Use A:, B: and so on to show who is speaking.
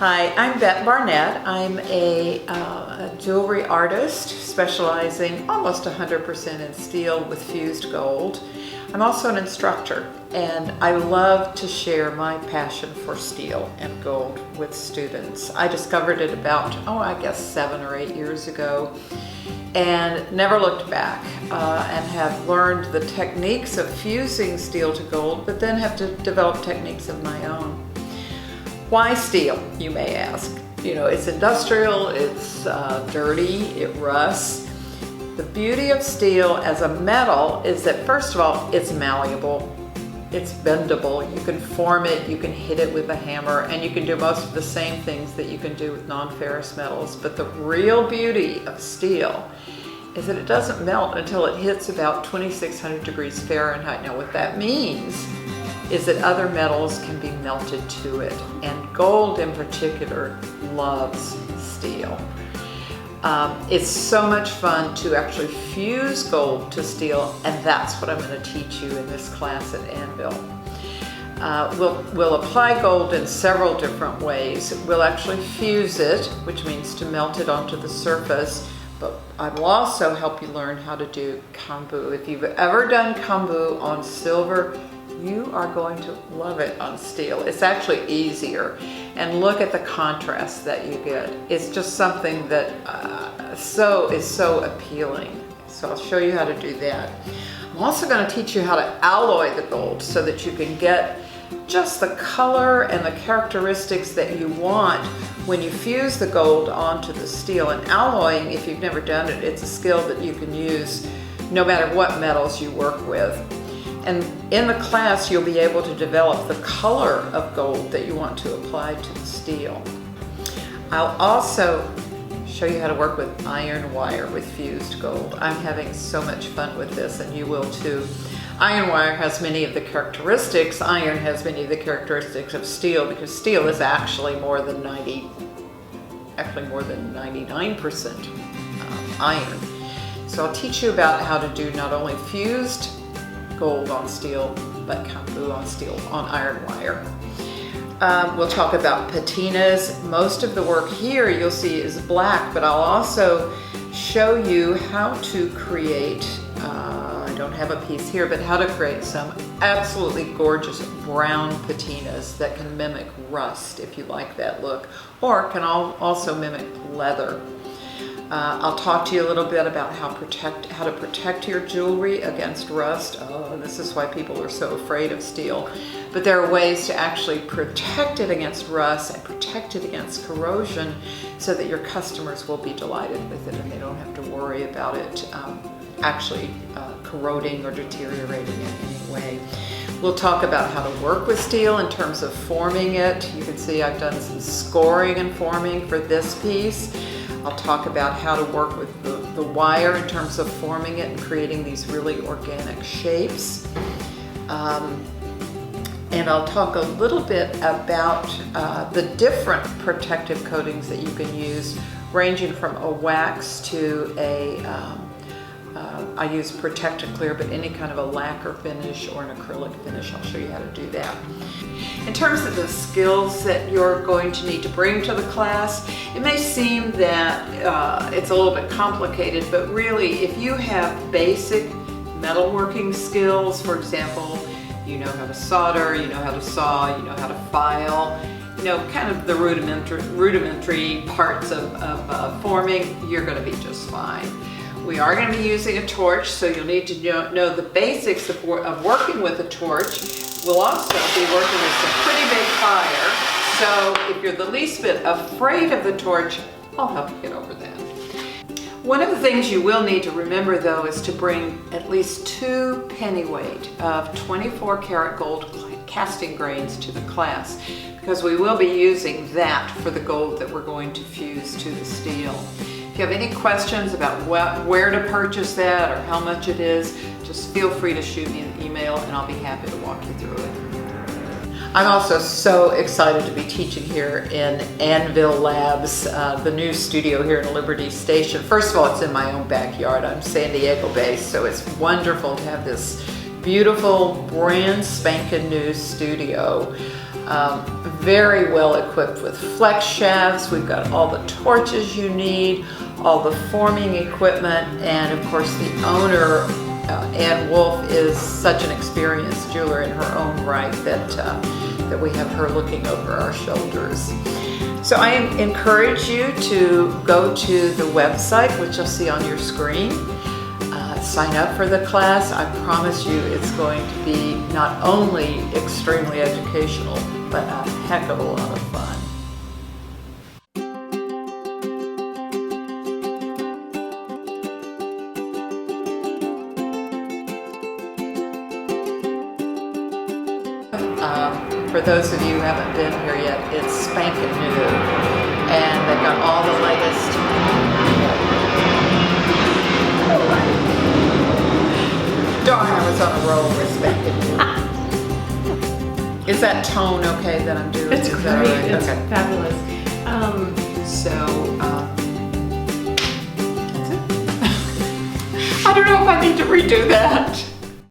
A: Hi, I'm Bette Barnett. I'm a jewelry artist specializing almost 100% in steel with fused gold. I'm also an instructor, and I love to share my passion for steel and gold with students. I discovered it about, I guess 7 or 8 years ago, and never looked back, and have learned the techniques of fusing steel to gold, but then have to develop techniques of my own. Why steel, you may ask? You know, it's industrial, it's dirty, it rusts. The beauty of steel as a metal is that, first of all, it's malleable, it's bendable. You can form it, you can hit it with a hammer, and you can do most of the same things that you can do with non-ferrous metals. But the real beauty of steel is that it doesn't melt until it hits about 2,600 degrees Fahrenheit. Now, what that means is that other metals can be melted to it, and gold in particular loves steel. It's so much fun to actually fuse gold to steel, and that's what I'm going to teach you in this class at Anneville. We'll apply gold in several different ways. We'll actually fuse it, which means to melt it onto the surface, but I will also help you learn how to do Keum Boo. If you've ever done Keum Boo on silver, you are going to love it on steel. It's actually easier. And look at the contrast that you get. It's just something that is so appealing. So I'll show you how to do that. I'm also going to teach you how to alloy the gold so that you can get just the color and the characteristics that you want when you fuse the gold onto the steel. And alloying, if you've never done it, it's a skill that you can use no matter what metals you work with. And in the class, you'll be able to develop the color of gold that you want to apply to the steel. I'll also show you how to work with iron wire with fused gold. I'm having so much fun with this, and you will too. Iron wire has many of the characteristics. Iron has many of the characteristics of steel, because steel is actually more than 99% iron. So I'll teach you about how to do not only fused gold on steel, but Keum Boo on steel on iron wire. We'll talk about patinas. Most of the work here you'll see is black, but I'll also show you how to create, I don't have a piece here, but how to create some absolutely gorgeous brown patinas that can mimic rust if you like that look, or can also mimic leather. I'll talk to you a little bit about how to protect your jewelry against rust. Oh, this is why people are so afraid of steel. But there are ways to actually protect it against rust and protect it against corrosion so that your customers will be delighted with it and they don't have to worry about it actually corroding or deteriorating in any way. We'll talk about how to work with steel in terms of forming it. You can see I've done some scoring and forming for this piece. I'll talk about how to work with the wire in terms of forming it and creating these really organic shapes. And I'll talk a little bit about the different protective coatings that you can use, ranging from a wax to I use Protect and Clear, but any kind of a lacquer finish or an acrylic finish, I'll show you how to do that. In terms of the skills that you're going to need to bring to the class, it may seem that it's a little bit complicated, but really if you have basic metalworking skills, for example, you know how to solder, you know how to saw, you know how to file, you know, kind of the rudimentary parts of forming, you're going to be just fine. We are going to be using a torch, so you'll need to know the basics of working with a torch. We'll also be working with some pretty big fire, so if you're the least bit afraid of the torch, I'll help you get over that. One of the things you will need to remember, though, is to bring at least 2 pennyweight of 24 karat gold casting grains to the class, because we will be using that for the gold that we're going to fuse to the steel. If you have any questions about where to purchase that or how much it is, just feel free to shoot me an email and I'll be happy to walk you through it. I'm also so excited to be teaching here in Anneville Labs, the new studio here in Liberty Station. First of all, it's in my own backyard. I'm San Diego based, so it's wonderful to have this beautiful brand spanking new studio. very well equipped with flex shafts. We've got all the torches you need, all the forming equipment, and of course the owner, Ann Wolf, is such an experienced jeweler in her own right that we have her looking over our shoulders. So I encourage you to go to the website, which you'll see on your screen. Sign up for the class. I promise you it's going to be not only extremely educational, but a heck of a lot of fun. For those of you who haven't been here yet, it's spanking new, and they've got all the latest. Darn, I was on a roll with spanking new. Is that tone okay that I'm doing?
B: It's
A: Is
B: great.
A: that all right?
B: It's
A: Okay.
B: fabulous.
A: That's it. I don't know if I need to redo that.